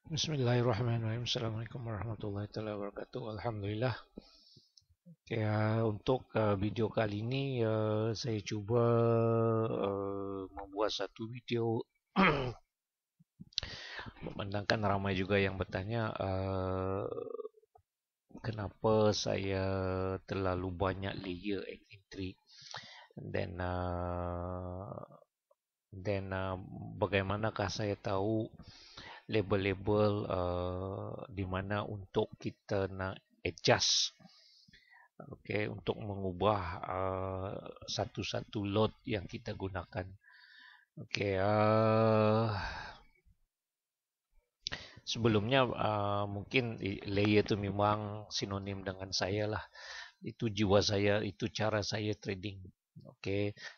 Bismillahirrahmanirrahim. Assalamualaikum warahmatullahi wabarakatuh. Alhamdulillah. Untuk video kali ini saya cuba membuat satu video. Memandangkan ramai juga yang bertanya kenapa saya terlalu banyak layer entry dan bagaimanakah saya tahu label-label di mana untuk kita nak adjust, untuk mengubah satu-satu load yang kita gunakan. Sebelumnya mungkin layer itu memang sinonim dengan saya lah. Itu jiwa saya, itu cara saya trading.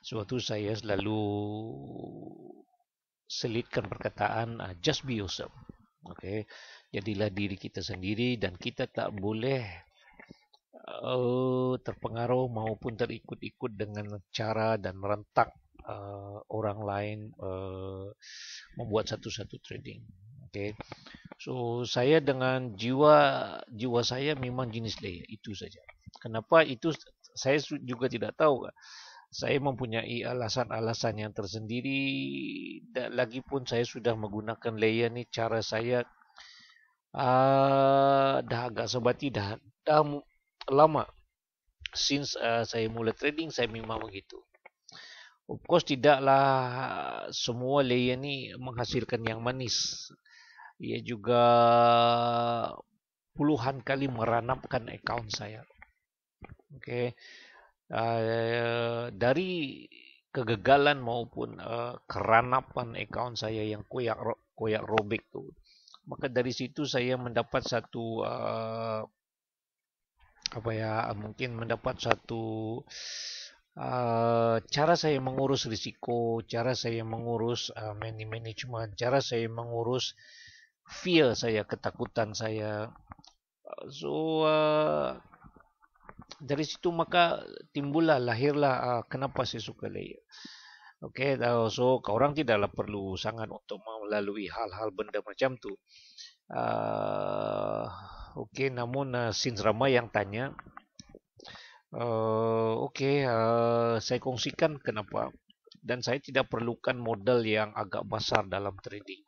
Sebab itu saya selalu selitkan perkataan just be yourself. Jadilah diri kita sendiri dan kita tak boleh terpengaruh maupun terikut-ikut dengan cara dan merentak orang lain membuat satu-satu trading. So saya dengan jiwa saya memang jenis layer itu saja. Kenapa itu saya juga tidak tahu. Saya mempunyai alasan-alasan yang tersendiri. Dan lagipun saya sudah menggunakan layer ni, cara saya dah agak sebati dah lama. Since saya mula trading, saya memang begitu. Of course tidaklah semua layer ni menghasilkan yang manis. Ia juga puluhan kali meranapkan akaun saya. Dari kegagalan maupun keranapan akaun saya yang koyak robek tu, maka dari situ saya mendapat satu mungkin mendapat satu cara saya mengurus risiko, cara saya mengurus management, cara saya mengurus fear saya, ketakutan saya. So dari situ maka lahirlah kenapa saya suka layer. So orang tidaklah perlu sangat untuk melalui hal-hal benda macam tu. Namun since ramai yang tanya, saya kongsikan kenapa. Dan saya tidak perlukan modal yang agak besar dalam trading.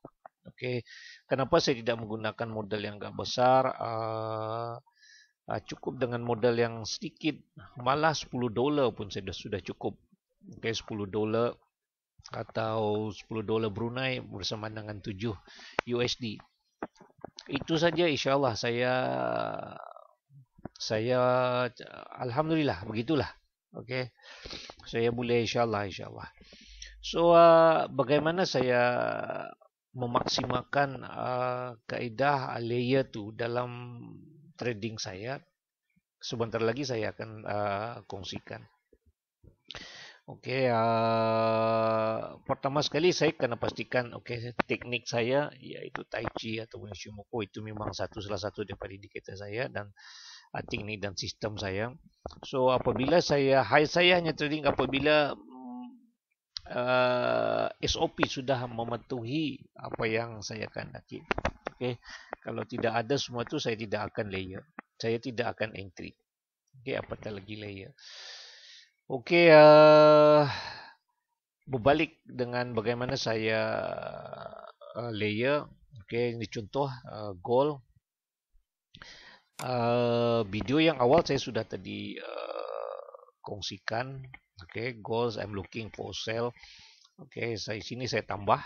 Kenapa saya tidak menggunakan modal yang agak besar? Cukup dengan modal yang sedikit, malah $10 pun sudah cukup. $10 atau $10 Brunei bersama dengan 7 USD. Itu saja, insyaAllah saya alhamdulillah begitulah. Saya boleh insyaAllah. So bagaimana saya memaksimalkan kaedah layer tu dalam trading saya? Sebentar lagi saya akan kongsikan. Pertama sekali saya kena pastikan teknik saya iaitu Tai Chi atau Shimoku itu memang salah satu daripada indikator saya dan teknik dan sistem saya. So apabila saya hanya trading apabila SOP sudah mematuhi apa yang saya kehendaki. Kalau tidak ada semua itu saya tidak akan layer. Saya tidak akan entry. Apatah lagi layer. Berbalik dengan bagaimana saya layer. Ini contoh gold. Video yang awal saya sudah tadi kongsikan. Goals I'm looking for sell. Sini saya tambah.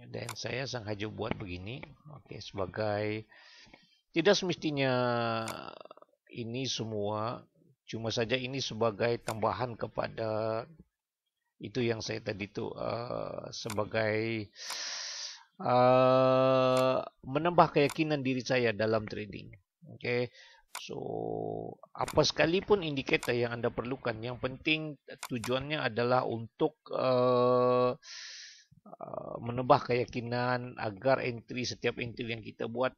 Dan saya sengaja buat begini. Sebagai tidak semestinya ini semua, cuma saja ini sebagai tambahan kepada itu yang saya tadi tu sebagai menambah keyakinan diri saya dalam trading. So apa sekalipun indikator yang anda perlukan, yang penting tujuannya adalah untuk menambah keyakinan agar setiap entry yang kita buat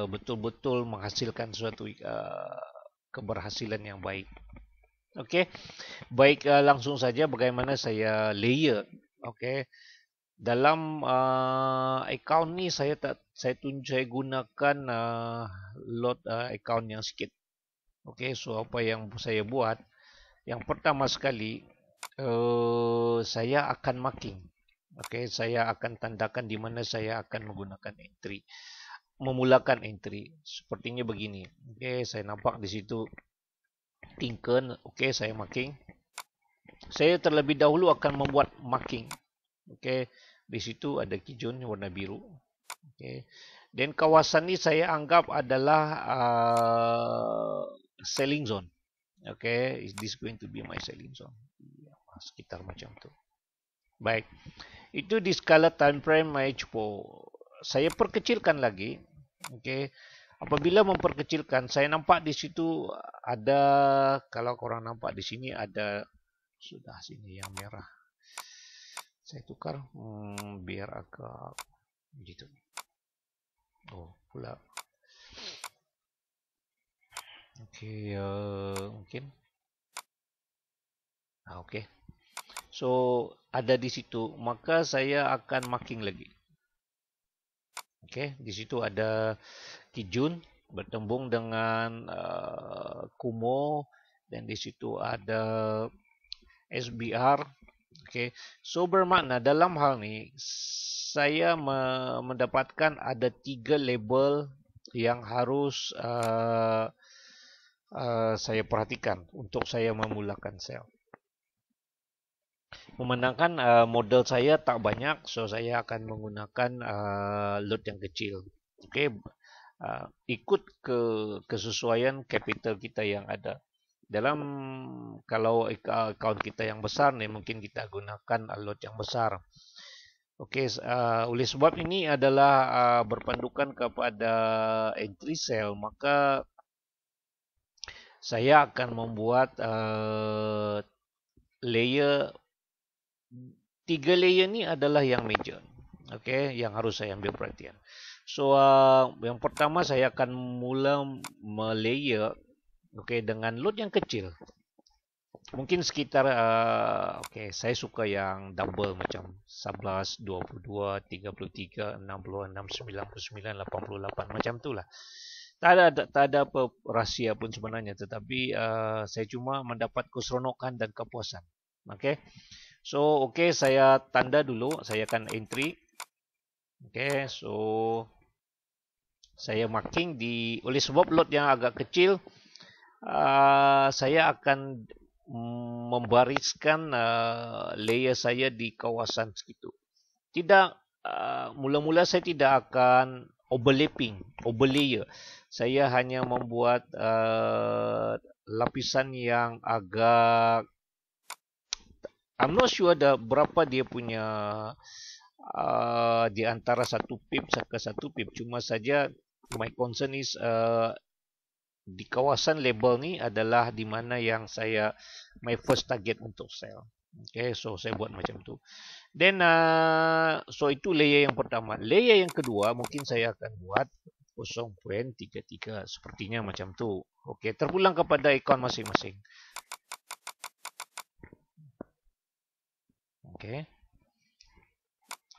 betul-betul menghasilkan suatu keberhasilan yang baik. Okey. Baik, langsung saja bagaimana saya layer. Okey. Dalam account ni saya gunakan load account yang sikit. Okey, so apa yang saya buat? Yang pertama sekali, saya akan marking. Okey, saya akan tandakan di mana saya akan menggunakan entry. Memulakan entry. Sepertinya begini. Okey, saya nampak di situ Tinker. Okey, saya marking. Saya terlebih dahulu akan membuat marking. Okey, di situ ada kijun warna biru. Okey. Dan kawasan ni saya anggap adalah selling zone. Okay, is this going to be my selling zone? Sekitar macam tu. Baik, itu di skala time frame H4. Saya perkecilkan lagi. Okay, apabila memperkecilkan, saya nampak di situ ada, kalau korang nampak di sini ada, sudah sini yang merah. Saya tukar, biar agak gitu. Oh, pula. Okay, mungkin. Okay. So, ada di situ, maka saya akan marking lagi. Okay, di situ ada kijun bertembung dengan kumo, dan di situ ada SBR. Okay, so bermakna dalam hal ni saya mendapatkan ada 3 label yang harus saya perhatikan untuk saya memulakan sel. Memandangkan modal saya tak banyak, so saya akan menggunakan load yang kecil. Okey, ikut kesesuaian capital kita yang ada. Dalam kalau account kita yang besar ni, mungkin kita gunakan load yang besar. Okey, oleh sebab ini adalah berpandukan kepada entry sale, maka saya akan membuat layer. 3 layer ni adalah yang major. Okey, yang harus saya ambil perhatian. So, yang pertama saya akan mula melayer dengan load yang kecil. Mungkin sekitar okey, saya suka yang double macam 11, 22, 33, 66, 99, 88 macam itulah. Tak ada apa rahsia pun sebenarnya, tetapi saya cuma mendapat keseronokan dan kepuasan. Okey. So, saya tanda dulu, saya akan entry. Okey, so saya marking oleh sebab load yang agak kecil, saya akan membariskan layer saya di kawasan segitu. Tidak, mula-mula saya tidak akan overlayer. Saya hanya membuat lapisan yang agak, I'm not sure berapa dia punya di antara 1 pip ke 1 pip. Cuma saja my concern is di kawasan label ni adalah di mana yang saya my first target untuk sell. Okay, so saya buat macam tu. Then so itu layer yang pertama. Layer yang kedua mungkin saya akan buat 0.33 sepertinya macam tu. Okay, terpulang kepada account masing-masing. Okay.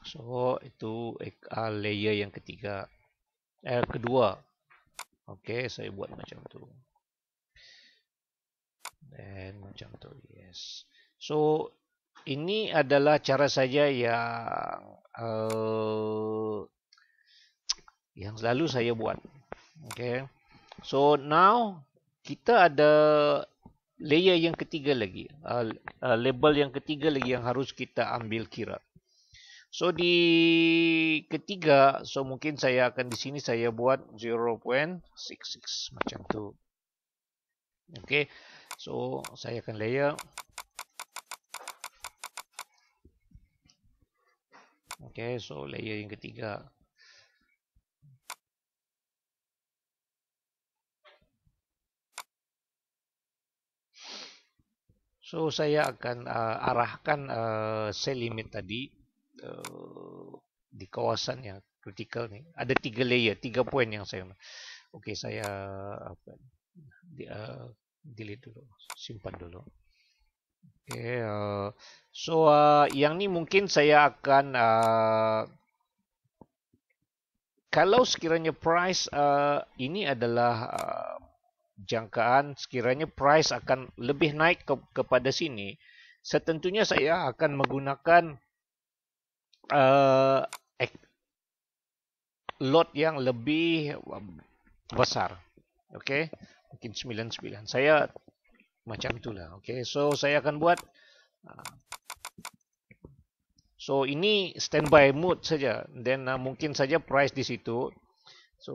So itu layer yang ketiga, kedua. Okay, saya buat macam tu. Dan macam tu, yes. So ini adalah cara saja yang selalu saya buat. Okay. So now kita ada layer yang ketiga lagi, label yang ketiga lagi yang harus kita ambil kira. So di ketiga, so mungkin saya akan di sini saya buat 0.66 macam tu. Okay, so saya akan layer. Okay, so layer yang ketiga. So saya akan arahkan sell limit tadi di kawasan yang critical ni. Ada 3 layer, 3 poin yang saya. Okey, saya delete dulu, simpan dulu. Okay, yang ni mungkin saya akan kalau sekiranya price ini adalah jangkaan, sekiranya price akan lebih naik kepada sini, setentunya saya akan menggunakan lot yang lebih besar. Okay, mungkin 99. Saya macam itulah. Okay, so saya akan buat. So ini standby mode saja. Then mungkin saja price di situ. So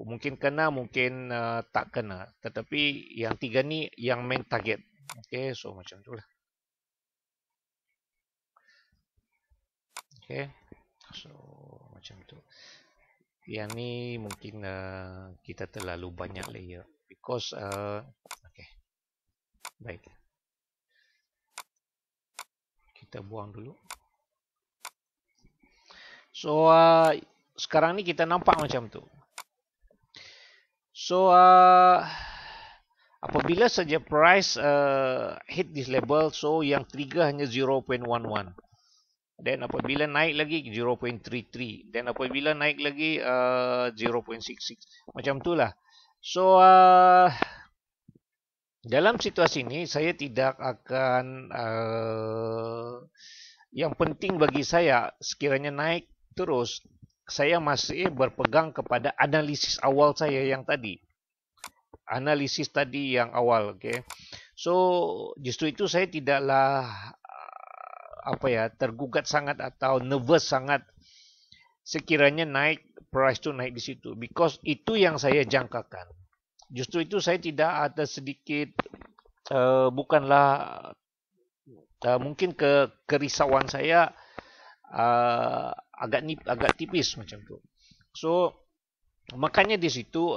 mungkin kena, mungkin tak kena. Tetapi yang tiga ni yang main target. Okay, so macam itulah. Okay, so macam tu. Yang ni mungkin kita terlalu banyak layer. Because okay. Baik. Kita buang dulu. So sekarang ni kita nampak macam tu. So apabila saja price hit this level, so yang trigger hanya 0.11. Then apabila naik lagi 0.33. Then apabila naik lagi 0.66. Macam itulah. So dalam situasi ini saya tidak akan yang penting bagi saya sekiranya naik terus, saya masih berpegang kepada analisis awal saya yang tadi. Analisis tadi yang awal, okay. So justru itu saya tidaklah tergugat sangat atau nervous sangat sekiranya naik, price tu naik di situ, because itu yang saya jangkakan. Justru itu saya tidak ada sedikit bukanlah mungkin kerisauan saya agak tipis macam tu. So makanya di situ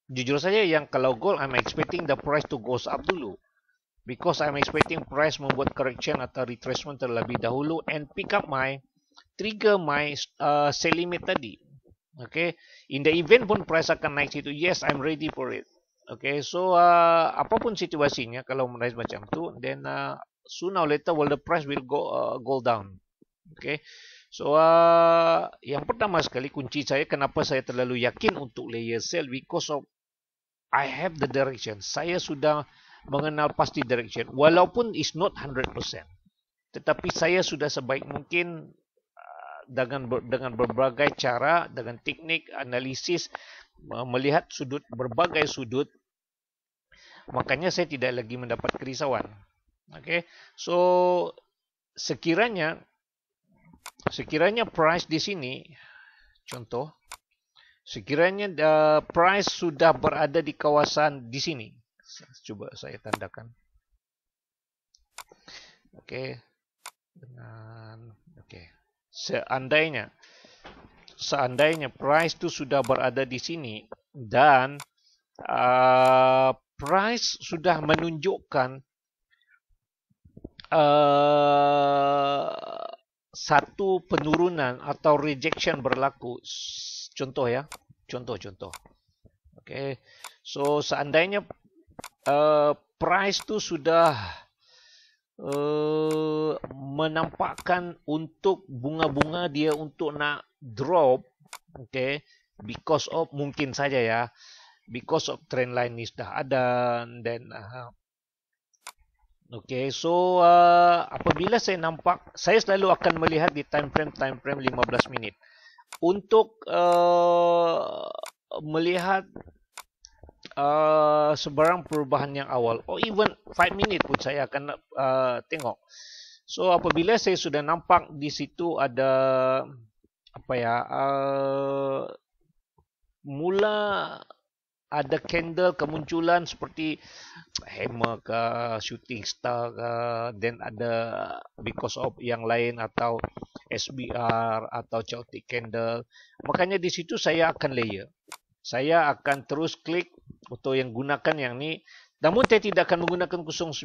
jujur saja yang kalau gold I'm expecting the price to goes up dulu, because I'm expecting price membuat correction atau retracement terlebih dahulu and pick up my trigger my sell limit tadi. Okay, in the event pun price akan naik situ, yes, I'm ready for it. Okay, so apapun situasinya, kalau menaik macam tu, then sooner or later will the price will go down. Okay, so yang pertama sekali kunci saya kenapa saya terlalu yakin untuk layer sell, because of I have the direction. Saya sudah mengenal pasti direction, walaupun it's not 100%, tetapi saya sudah sebaik mungkin dengan berbagai cara, dengan teknik analisis, melihat sudut berbagai sudut, makanya saya tidak lagi mendapat kerisauan. Okay, so sekiranya price di sini, contoh, sekiranya price sudah berada di kawasan di sini, coba saya tandakan. Okay, dengan okay. Seandainya price tu sudah berada di sini dan price sudah menunjukkan satu penurunan atau rejection berlaku, contoh ya, contoh. Okay, so seandainya price tu sudah menampakkan untuk bunga-bunga dia untuk nak drop, okay, because of mungkin saja ya, because of trend line ni sudah ada, then okay, so apabila saya nampak, saya selalu akan melihat di time frame 15 minit untuk melihat sebarang perubahan yang awal, or even 5 minit pun saya akan tengok. So apabila saya sudah nampak di situ ada mula ada candle kemunculan seperti hammer ke, shooting star ke, then ada because of yang lain atau SBR atau chaotic candle, makanya di situ saya akan layer. Saya akan terus klik atau yang gunakan yang ni. Namun saya tidak akan menggunakan 099.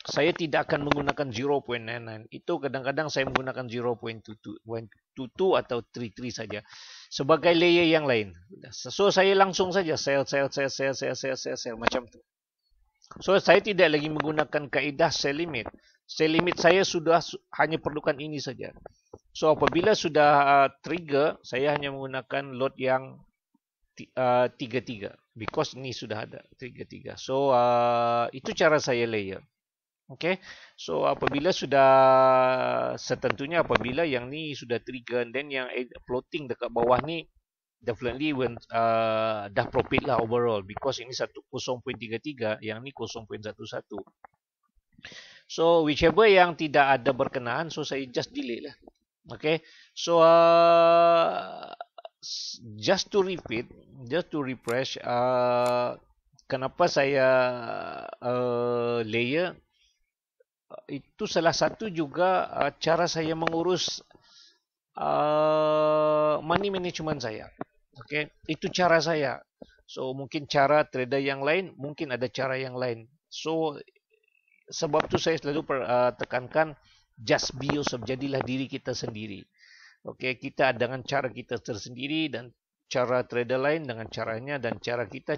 saya tidak akan menggunakan 0.99. Itu kadang-kadang saya menggunakan 0.22 atau 33 saja sebagai layer yang lain. So saya langsung saja sell macam tu. So saya tidak lagi menggunakan kaedah sell limit. Sell limit saya sudah hanya perlukan ini saja. So apabila sudah trigger, saya hanya menggunakan lot yang 33 because ini sudah ada 33. So itu cara saya layer. Okay, so apabila sudah setentunya apabila yang ni sudah trigger, then yang floating dekat bawah ni definitely when dah profit lah overall because ini 0.33, yang ni 0.11. So whichever yang tidak ada berkenaan, so saya just delete lah. Okay, so just to repeat, just to refresh, kenapa saya layer. Itu salah satu juga cara saya mengurus money management saya. Okay, itu cara saya. So mungkin cara trader yang lain, mungkin ada cara yang lain. So sebab tu saya selalu tekankan just be yourself, jadilah diri kita sendiri. Okay, kita dengan cara kita tersendiri dan cara trader lain dengan caranya dan cara kita.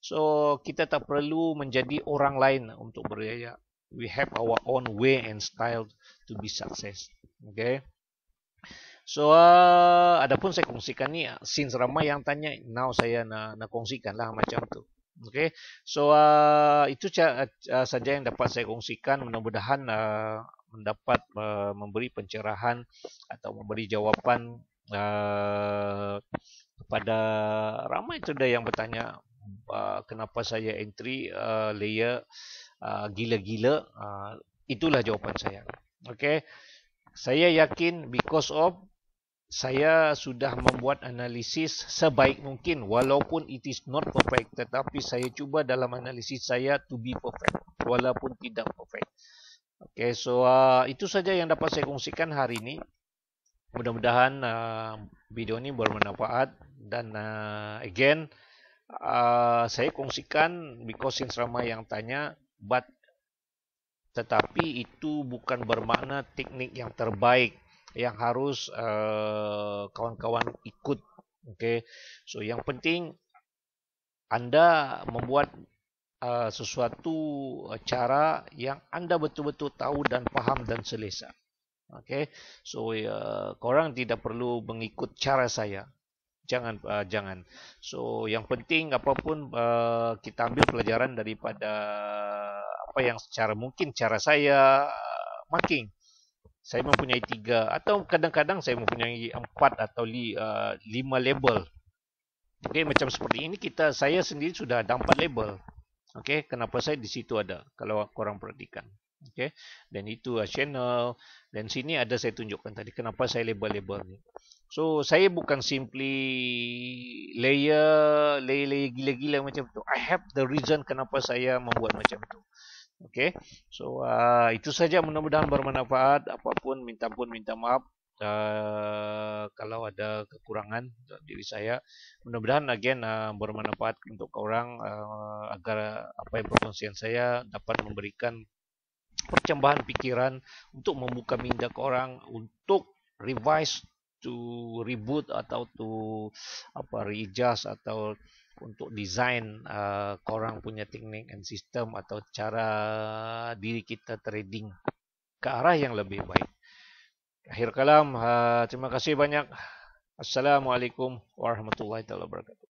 So kita tak perlu menjadi orang lain untuk berjaya. We have our own way and style to be success. Okay. So adapun saya kongsikan ni, since ramai yang tanya, now saya nak kongsikan lah macam tu. Okay. So itu saja yang dapat saya kongsikan. Mudah-mudahan mendapat memberi pencerahan atau memberi jawapan kepada ramai trader yang bertanya kenapa saya entry layer gila-gila. Itulah jawapan saya. Okay, saya yakin because of saya sudah membuat analisis sebaik mungkin, walaupun it is not perfect, tetapi saya cuba dalam analisis saya to be perfect walaupun tidak perfect. Okay, so itu saja yang dapat saya kongsikan hari ini. Mudah-mudahan video ini bermanfaat dan again saya kongsikan because since ramai yang tanya, but tetapi itu bukan bermakna teknik yang terbaik yang harus kawan-kawan ikut. Okay, so yang penting anda membuat sesuatu cara yang anda betul-betul tahu dan faham dan selesa. Okay, so korang tidak perlu mengikut cara saya. Jangan. So yang penting apapun kita ambil pelajaran daripada apa yang secara mungkin cara saya marking. Saya mempunyai 3 atau kadang-kadang saya mempunyai 4 atau 5 label. Okay, macam seperti ini saya sendiri sudah ada 4 label. Okay, kenapa saya di situ ada kalau korang perhatikan. Okay, dan itu channel, dan sini ada saya tunjukkan tadi kenapa saya label-label ni. So saya bukan simply layer gila-gila macam tu. I have the reason kenapa saya membuat macam tu. Okay, so itu saja, mudah-mudahan bermanfaat. Apapun minta maaf kalau ada kekurangan diri saya. Mudah-mudahan again bermanfaat untuk orang agar apa yang perkongsian saya dapat memberikan percambahan pikiran untuk membuka minda ke orang untuk revise, to reboot atau to readjust atau untuk design korang punya teknik and sistem atau cara diri kita trading ke arah yang lebih baik. Akhir kalam, terima kasih banyak. Assalamualaikum warahmatullahi wabarakatuh.